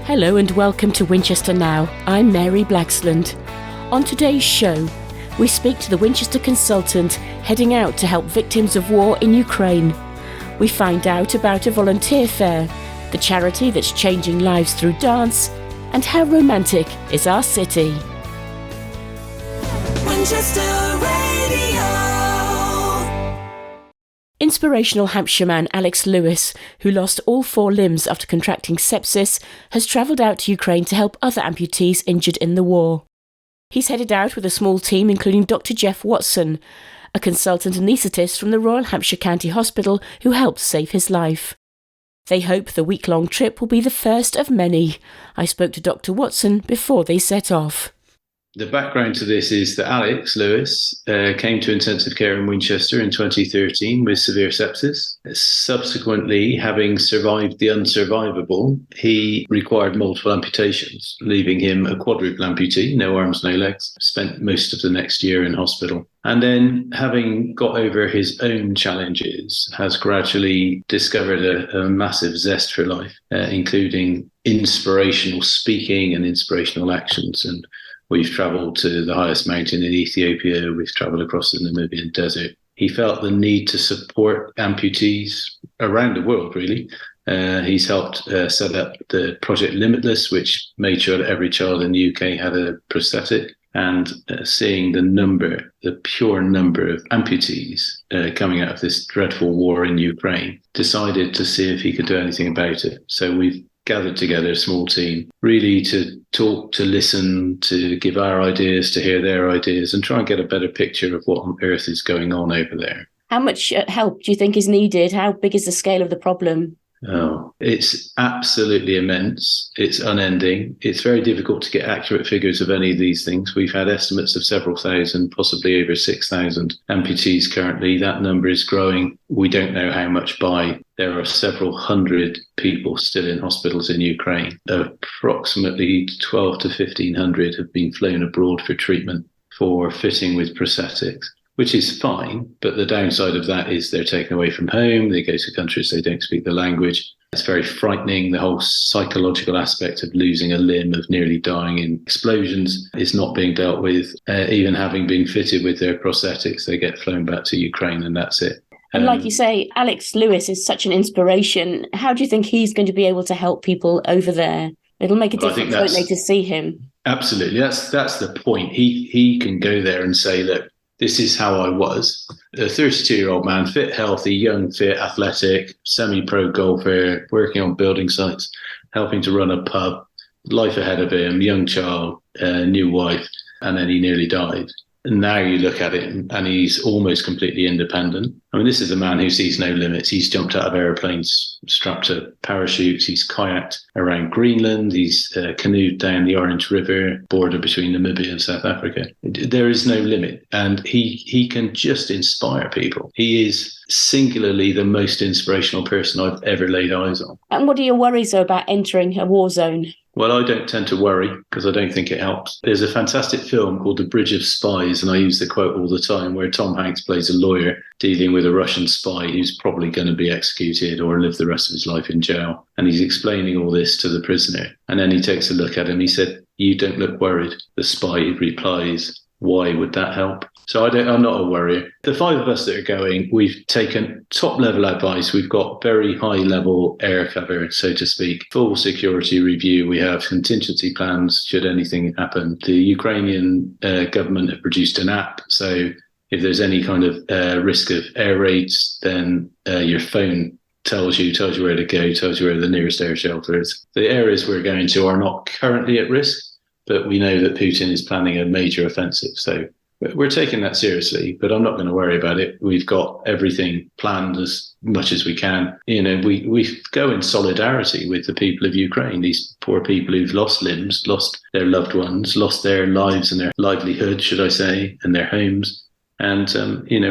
Hello and welcome to Winchester Now. I'm Mary Blaxland. On today's show, we speak to the Winchester consultant heading out to help victims of war in Ukraine. We find out about a volunteer fair, the charity that's changing lives through dance, and how romantic is our city. Winchester Radio. Inspirational Hampshireman Alex Lewis, who lost all 4 limbs after contracting sepsis, has travelled out to Ukraine to help other amputees injured in the war. He's headed out with a small team including Dr. Jeff Watson, a consultant anaesthetist from the Royal Hampshire County Hospital who helped save his life. They hope the week-long trip will be the first of many. I spoke to Dr. Watson before they set off. The background to this is that Alex Lewis came to intensive care in Winchester in 2013 with severe sepsis. Subsequently, having survived the unsurvivable, he required multiple amputations, leaving him a quadruple amputee, no arms, no legs. Spent most of the next year in hospital. And then, having got over his own challenges, has gradually discovered a massive zest for life, including inspirational speaking and inspirational actions. And we've travelled to the highest mountain in Ethiopia. We've travelled across the Namibian desert. He felt the need to support amputees around the world, really. He's helped set up the Project Limitless, which made sure that every child in the UK had a prosthetic. And seeing the pure number of amputees coming out of this dreadful war in Ukraine, decided to see if he could do anything about it. So we've gathered together a small team, really to talk, to listen, to give our ideas, to hear their ideas, and try and get a better picture of what on earth is going on over there. How much help do you think is needed? How big is the scale of the problem? Oh, it's absolutely immense. It's unending. It's very difficult to get accurate figures of any of these things. We've had estimates of several thousand, possibly over 6,000 amputees currently. That number is growing. We don't know how much by. There are several hundred people still in hospitals in Ukraine. Approximately 12 to 1,500 have been flown abroad for treatment for fitting with prosthetics, which is fine, but the downside of that is they're taken away from home, they go to countries they don't speak the language. It's very frightening. The whole psychological aspect of losing a limb, of nearly dying in explosions, is not being dealt with. Even having been fitted with their prosthetics, they get flown back to Ukraine and that's it. And like you say, Alex Lewis is such an inspiration. How do you think he's going to be able to help people over there? It'll make a difference, won't they, to see him? Absolutely. That's the point. He can go there and say, look, this is how I was. A 32-year-old man, fit, healthy, young, fit, athletic, semi-pro golfer, working on building sites, helping to run a pub, life ahead of him, young child, new wife, and then he nearly died. And now you look at it and he's almost completely independent. I mean, this is a man who sees no limits. He's jumped out of aeroplanes, strapped to parachutes. He's kayaked around Greenland. He's canoed down the Orange River, border between Namibia and South Africa. There is no limit. And he can just inspire people. He is singularly the most inspirational person I've ever laid eyes on. And what are your worries about entering a war zone? Well, I don't tend to worry because I don't think it helps. There's a fantastic film called The Bridge of Spies, and I use the quote all the time, where Tom Hanks plays a lawyer dealing with a Russian spy who's probably going to be executed or live the rest of his life in jail. And he's explaining all this to the prisoner. And then he takes a look at him. He said, "You don't look worried." The spy replies, "Why would that help?" So I'm not a worrier. The 5 of us that are going, we've taken top-level advice. We've got very high-level air cover, so to speak, full security review. We have contingency plans should anything happen. The Ukrainian government have produced an app, so if there's any kind of risk of air raids, then your phone tells you where to go, tells you where the nearest air shelter is. The areas we're going to are not currently at risk, but we know that Putin is planning a major offensive, so we're taking that seriously, but I'm not going to worry about it. We've got everything planned as much as we can. You know, we go in solidarity with the people of Ukraine, these poor people who've lost limbs, lost their loved ones, lost their lives and their livelihood, should I say, and their homes. And,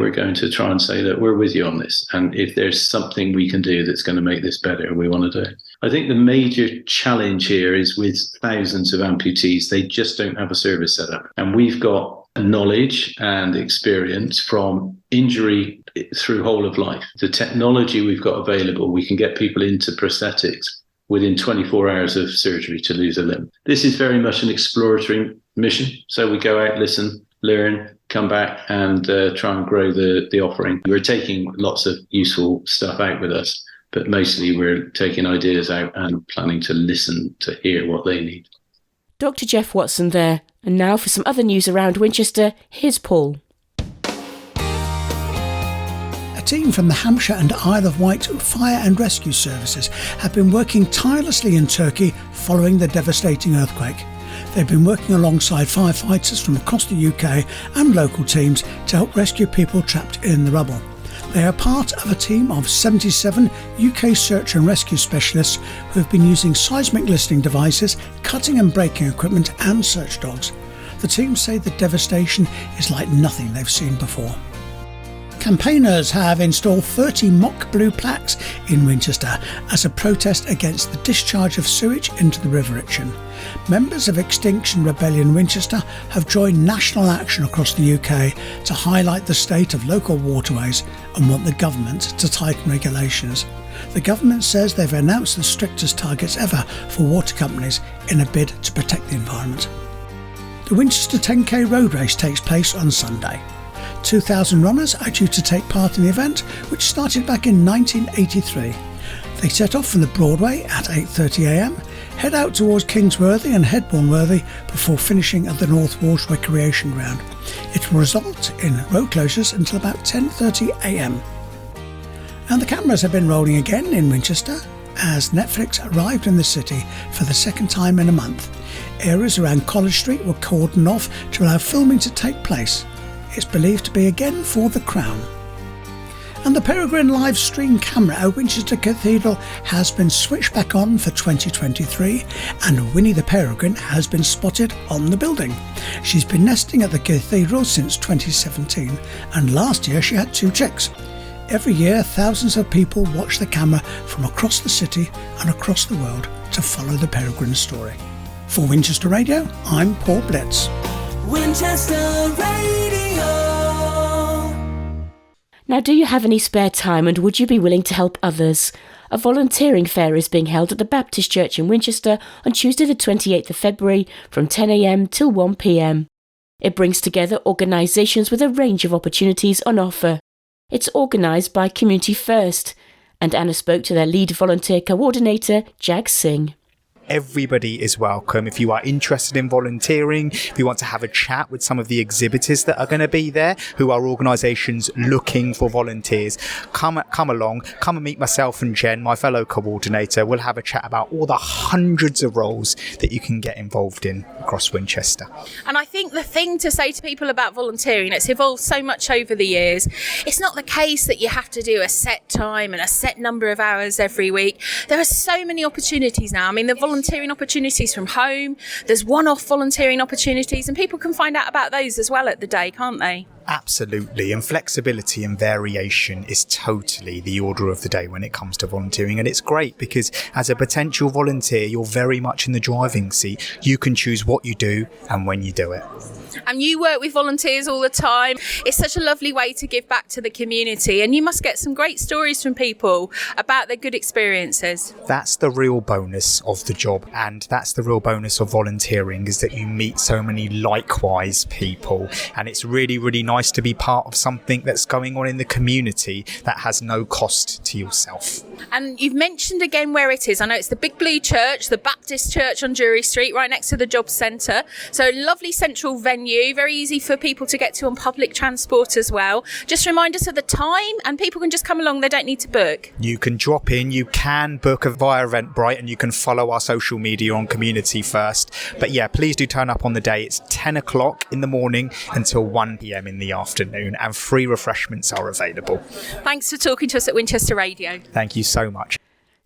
we're going to try and say that we're with you on this. And if there's something we can do that's going to make this better, we want to do it. I think the major challenge here is with thousands of amputees, they just don't have a service set up. And we've got knowledge and experience from injury through whole of life. The technology we've got available, we can get people into prosthetics within 24 hours of surgery to lose a limb. This is very much an exploratory mission. So we go out, listen, learn, come back and try and grow the offering. We're taking lots of useful stuff out with us, but mostly we're taking ideas out and planning to listen to hear what they need. Dr. Jeff Watson there. And now for some other news around Winchester, here's Paul. A team from the Hampshire and Isle of Wight Fire and Rescue Services have been working tirelessly in Turkey following the devastating earthquake. They've been working alongside firefighters from across the UK and local teams to help rescue people trapped in the rubble. They are part of a team of 77 UK search and rescue specialists who have been using seismic listening devices, cutting and breaking equipment and search dogs. The team say the devastation is like nothing they've seen before. Campaigners have installed 30 mock blue plaques in Winchester as a protest against the discharge of sewage into the River Itchen. Members of Extinction Rebellion Winchester have joined national action across the UK to highlight the state of local waterways and want the government to tighten regulations. The government says they've announced the strictest targets ever for water companies in a bid to protect the environment. The Winchester 10K road race takes place on Sunday. 2,000 runners are due to take part in the event, which started back in 1983. They set off from the Broadway at 8:30am, head out towards Kingsworthy and Headbourneworthy before finishing at the North Walsh Recreation Ground. It will result in road closures until about 10:30am. And the cameras have been rolling again in Winchester as Netflix arrived in the city for the second time in a month. Areas around College Street were cordoned off to allow filming to take place. It's believed to be again for the Crown. And the Peregrine live stream camera at Winchester Cathedral has been switched back on for 2023 and Winnie the Peregrine has been spotted on the building. She's been nesting at the cathedral since 2017 and last year she had 2 chicks. Every year thousands of people watch the camera from across the city and across the world to follow the Peregrine story. For Winchester Radio, I'm Paul Blitz. Winchester Radio. Now, do you have any spare time and would you be willing to help others? A volunteering fair is being held at the Baptist Church in Winchester on Tuesday the 28th of February from 10am till 1pm. It brings together organisations with a range of opportunities on offer. It's organised by Community First, and Anna spoke to their lead volunteer coordinator, Jag Singh. Everybody is welcome. If you are interested in volunteering, if you want to have a chat with some of the exhibitors that are going to be there, who are organisations looking for volunteers, come along, come and meet myself and Jen, my fellow coordinator. We'll have a chat about all the hundreds of roles that you can get involved in across Winchester. And I think the thing to say to people about volunteering, it's evolved so much over the years. It's not the case that you have to do a set time and a set number of hours every week. There are so many opportunities now. I mean, the volunteering opportunities from home, there's one-off volunteering opportunities, and people can find out about those as well at the day, can't they? Absolutely, and flexibility and variation is totally the order of the day when it comes to volunteering, and it's great because as a potential volunteer you're very much in the driving seat. You can choose what you do and when you do it. And you work with volunteers all the time. It's such a lovely way to give back to the community, and you must get some great stories from people about their good experiences. That's the real bonus of the job, and that's the real bonus of volunteering, is that you meet so many likewise people, and it's really, really nice to be part of something that's going on in the community that has no cost to yourself. And you've mentioned again where it is. I know it's the Big Blue Church, the Baptist Church on Drury Street, right next to the Jobs Centre. So lovely central venue, very easy for people to get to on public transport as well. Just remind us of the time, and people can just come along, they don't need to book. You can drop in, you can book via Eventbrite, and you can follow our social media on Community First. But yeah, please do turn up on the day. It's 10 o'clock in the morning until 1pm in the afternoon, and free refreshments are available. Thanks for talking to us at Winchester Radio. Thank you so much.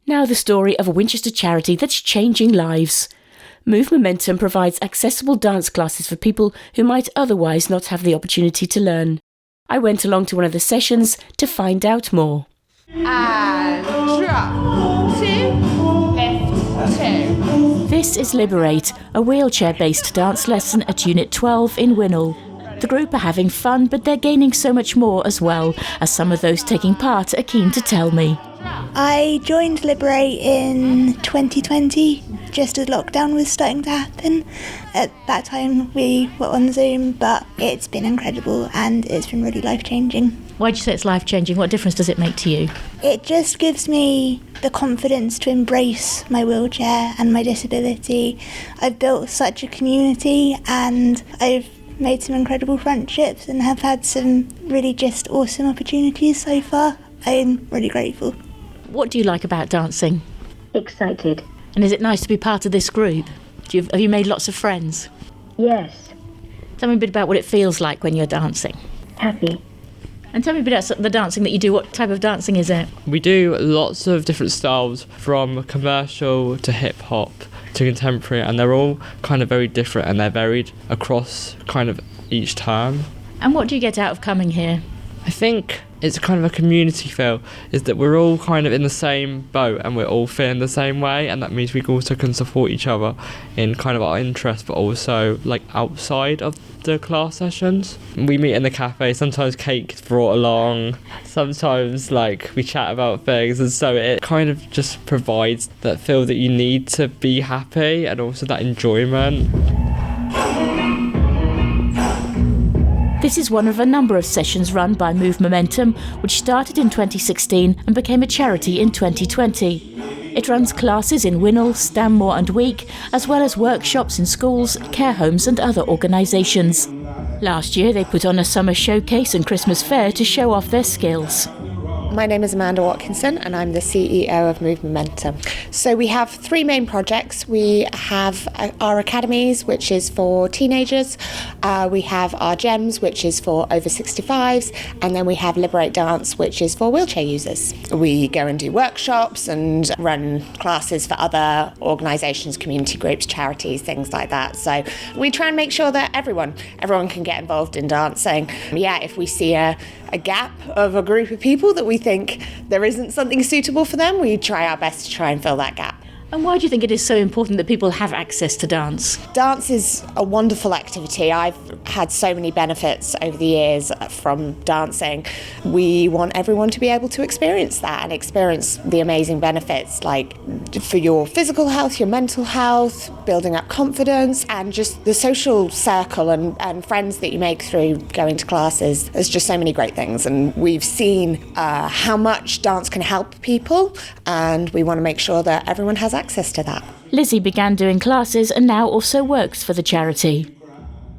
Now the story of a Winchester charity that's changing lives. Move Momentum provides accessible dance classes for people who might otherwise not have the opportunity to learn. I went along to one of the sessions to find out more. And drop, 2, lift, 2. This is Liberate, a wheelchair-based dance lesson at Unit 12 in Winnall. The group are having fun, but they're gaining so much more as well, as some of those taking part are keen to tell me. I joined Liberate in 2020, just as lockdown was starting to happen. At that time we were on Zoom, but it's been incredible and it's been really life-changing. Why'd you say it's life-changing? What difference does it make to you? It just gives me the confidence to embrace my wheelchair and my disability. I've built such a community and I've made some incredible friendships and have had some really just awesome opportunities so far. I'm really grateful. What do you like about dancing? Excited. And is it nice to be part of this group? Have you made lots of friends? Yes. Tell me a bit about what it feels like when you're dancing. Happy. And tell me a bit about the dancing that you do. What type of dancing is it? We do lots of different styles, from commercial to hip hop to contemporary, and they're all kind of very different and they're varied across kind of each term. And what do you get out of coming here? I think it's kind of a community feel, is that we're all kind of in the same boat and we're all feeling the same way, and that means we also can support each other in kind of our interests, but also like outside of the class sessions. We meet in the cafe, sometimes cake's brought along, sometimes like we chat about things, and so it kind of just provides that feel that you need to be happy and also that enjoyment. This is one of a number of sessions run by Move Momentum, which started in 2016 and became a charity in 2020. It runs classes in Winnell, Stanmore and Week, as well as workshops in schools, care homes and other organisations. Last year they put on a summer showcase and Christmas fair to show off their skills. My name is Amanda Watkinson and I'm the CEO of Move Momentum. So we have three main projects. We have our academies, which is for teenagers. We have our GEMS, which is for over 65s. And then we have Liberate Dance, which is for wheelchair users. We go and do workshops and run classes for other organisations, community groups, charities, things like that. So we try and make sure that everyone can get involved in dancing. Yeah, if we see a gap of a group of people that we think there isn't something suitable for them, we try our best to try and fill that gap. And why do you think it is so important that people have access to dance? Dance is a wonderful activity. I've had so many benefits over the years from dancing. We want everyone to be able to experience that and experience the amazing benefits, like for your physical health, your mental health, building up confidence, and just the social circle and friends that you make through going to classes. There's just so many great things, and we've seen how much dance can help people, and we want to make sure that everyone has access to that. Lizzie began doing classes and now also works for the charity.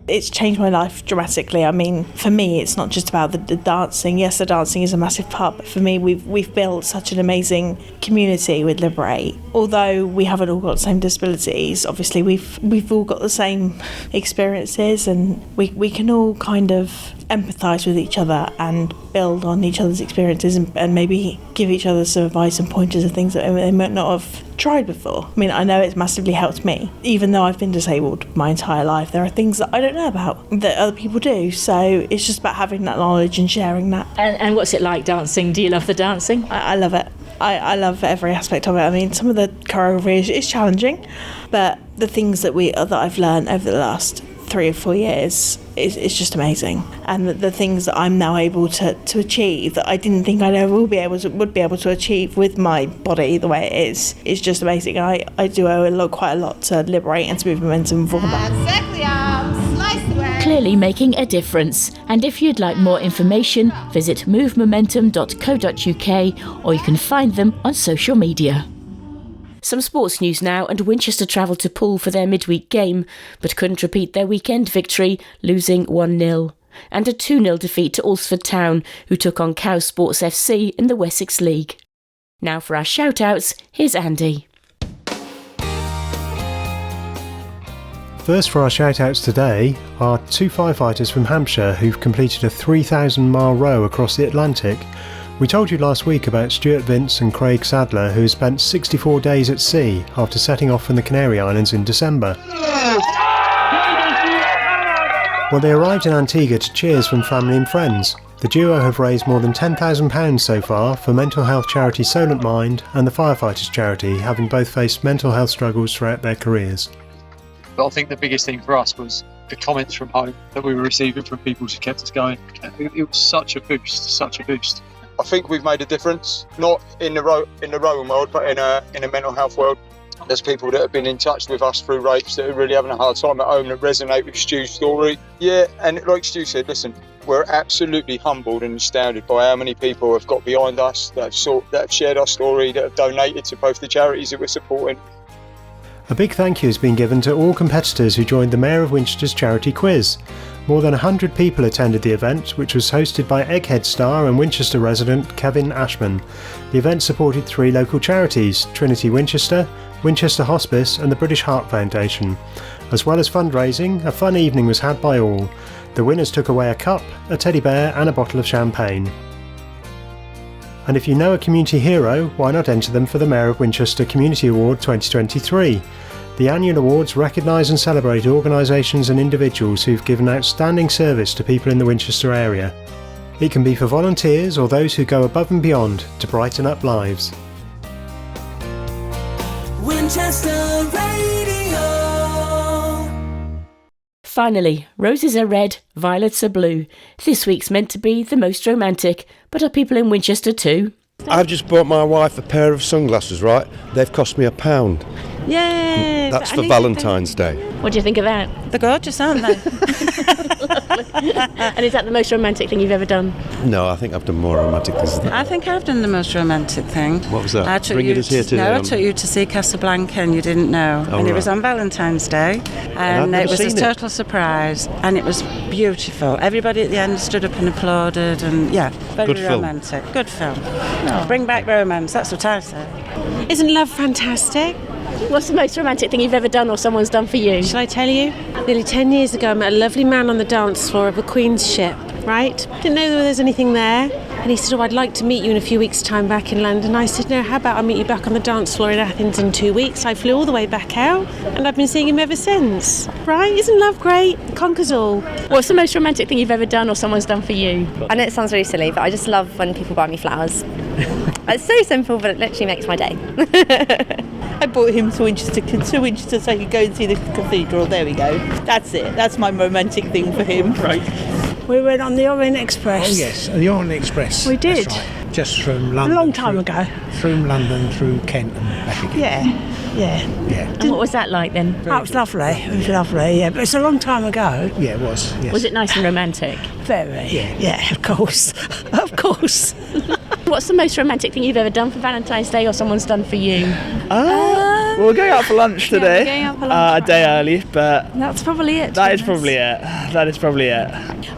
It's changed my life dramatically. I mean, for me, it's not just about the dancing. Yes, the dancing is a massive part, but for me, we've built such an amazing community with Liberate. Although we haven't all got the same disabilities, obviously we've all got the same experiences, and we can all kind of empathise with each other and build on each other's experiences and maybe give each other some advice and pointers of things that they might not have tried before. I mean, I know it's massively helped me. Even though I've been disabled my entire life, there are things that I don't know about that other people do. So it's just about having that knowledge and sharing that. And what's it like dancing? Do you love the dancing? I love it. I love every aspect of it. I mean, some of the choreography is challenging, but the things that I've learned over the last 3 or 4 years is just amazing, and the things that I'm now able to achieve that I didn't think I ever would be able to achieve with my body the way it is just amazing. I do owe quite a lot to Liberate and to Move Momentum for that. Clearly making a difference. And if you'd like more information, visit movemomentum.co.uk, or you can find them on social media. Some sports news now, and Winchester travelled to Poole for their midweek game, but couldn't repeat their weekend victory, losing 1-0. And a 2-0 defeat to Alresford Town, who took on Cow Sports FC in the Wessex League. Now for our shout-outs, here's Andy. First for our shout-outs today are 2 firefighters from Hampshire who've completed a 3,000-mile row across the Atlantic. We told you last week about Stuart Vince and Craig Sadler, who spent 64 days at sea after setting off from the Canary Islands in December. Well, they arrived in Antigua to cheers from family and friends. The duo have raised more than £10,000 so far for mental health charity Solent Mind and the firefighters charity, having both faced mental health struggles throughout their careers. But I think the biggest thing for us was the comments from home that we were receiving from people just kept us going. It was such a boost. I think we've made a difference, not in the rowing world, but in a mental health world. There's people that have been in touch with us through rapes that are really having a hard time at home that resonate with Stu's story. Yeah, and like Stu said, listen, we're absolutely humbled and astounded by how many people have got behind us, that have shared our story, that have donated to both the charities that we're supporting. A big thank you has been given to all competitors who joined the Mayor of Winchester's charity quiz. More than 100 people attended the event, which was hosted by Egghead star and Winchester resident Kevin Ashman. The event supported 3 local charities, Trinity Winchester, Winchester Hospice and the British Heart Foundation. As well as fundraising, a fun evening was had by all. The winners took away a cup, a teddy bear and a bottle of champagne. And if you know a community hero, why not enter them for the Mayor of Winchester Community Award 2023? The annual awards recognise and celebrate organisations and individuals who've given outstanding service to people in the Winchester area. It can be for volunteers or those who go above and beyond to brighten up lives. Winchester Radio. Finally, roses are red, violets are blue. This week's meant to be the most romantic, but are people in Winchester too? I've just bought my wife a pair of sunglasses, right? They've cost me £1. Yay! That's for Valentine's Day. What do you think of that? They're gorgeous, aren't they? And is that the most romantic thing you've ever done? No, I think I've done more romantic things than that. I think I've done the most romantic thing. What was that? I took Bringing you us here today. No, I took you to see Casablanca and you didn't know. Oh, and it right. was on Valentine's Day. I've And never it was a seen it. total surprise. And it was beautiful. Everybody at the end stood up and applauded. And yeah, very Good film. romantic. Good film. Bring back romance, that's what I say. Isn't love fantastic? What's the most romantic thing you've ever done or someone's done for you? Shall I tell you? Nearly 10 years ago, I met a lovely man on the dance floor of a Queen's ship, right? Didn't know there was anything there. And he said, oh, I'd like to meet you in a few weeks' time back in London. I said, no, how about I meet you back on the dance floor in Athens in 2 weeks? I flew all the way back out, and I've been seeing him ever since. Right? Isn't love great? Conquers all. What's the most romantic thing you've ever done or someone's done for you? I know it sounds really silly, but I just love when people buy me flowers. It's so simple, but it literally makes my day. I brought him to Winchester so he could go and see the cathedral. There we go. That's it. That's my romantic thing for him. Right. We went on the Orient Express. Oh yes, the Orient Express. We did. That's right. Just from London. A long time ago. From London through Kent and back again. Yeah. And what was that like then? Oh, it was lovely. It was lovely, yeah. But it's a long time ago. Yeah, it was. Yes. Was it nice and romantic? Very. Yeah, of course. Of course. What's the most romantic thing you've ever done for Valentine's Day or someone's done for you? Well, we're going out for lunch today. we're going out for lunch a day early, but that's probably it. That is probably it.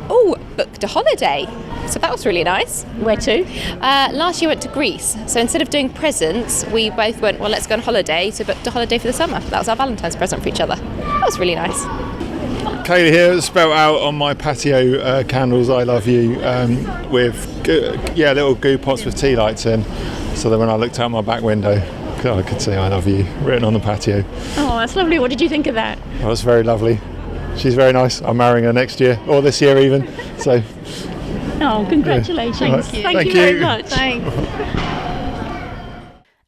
Oh, booked a holiday. So that was really nice. Where to? Last year went to Greece. So instead of doing presents, we both went, well, let's go on holiday. So booked a holiday for the summer. That was our Valentine's present for each other. That was really nice. Kaylee here, spelt out on my patio candles, I love you, with little goo pots with tea lights in. So that when I looked out my back window, I could see I love you written on the patio. Oh, that's lovely. What did you think of that? Well, that's very lovely. She's very nice. I'm marrying her next year, or this year even. So. Oh, congratulations. Yeah. Thank you very much. Thanks.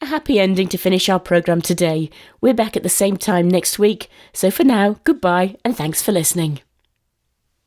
A happy ending to finish our programme today. We're back at the same time next week. So for now, goodbye and thanks for listening.